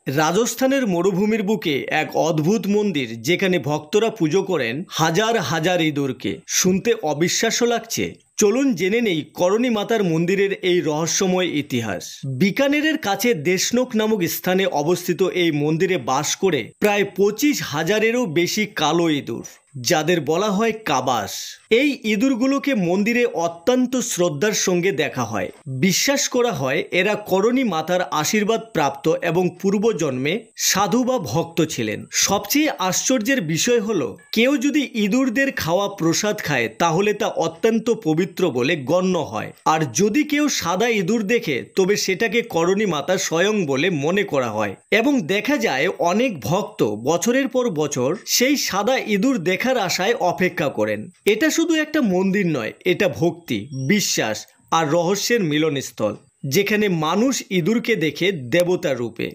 রাজস্থানের মরুভূমির বুকে এক অদ্ভুত মন্দির যেখানে ভক্তরা পুজো করেন হাজার হাজার ইঁদুরকে। শুনতে অবিশ্বাস্য লাগছে? চলুন জেনে নেই করণী মাতার মন্দিরের এই রহস্যময় ইতিহাস। বিকানেরের কাছে দেশনোক নামক স্থানে অবস্থিত এই মন্দিরে বাস করে প্রায় 25,000-এরও বেশি কালো ইঁদুর, যাদের বলা হয় কাবাস। এই ইঁদুরগুলোকে মন্দিরে অত্যন্ত শ্রদ্ধার সঙ্গে দেখা হয়। বিশ্বাস করা হয় এরা করণী মাতার আশীর্বাদ প্রাপ্ত এবং পূর্বজন্মে সাধু বা ভক্ত ছিলেন। সবচেয়ে আশ্চর্যের বিষয় হলো, কেউ যদি ইঁদুরদের খাওয়া প্রসাদ খায় তাহলে তা অত্যন্ত পবিত্র বলে গণ্য হয়। আর যদি কেউ সাদা ইঁদুর দেখে তবে সেটাকে করণী মাতা স্বয়ং বলে মনে করা হয়। এবং দেখা যায় অনেক ভক্ত বছরের পর বছর সেই সাদা ইঁদুর দেখার আশায় অপেক্ষা করেন। এটা শুধু একটা মন্দির নয়, এটা ভক্তি, বিশ্বাস আর রহস্যের মিলনস্থল, যেখানে মানুষ ইঁদুরকে দেখে দেবতার রূপে।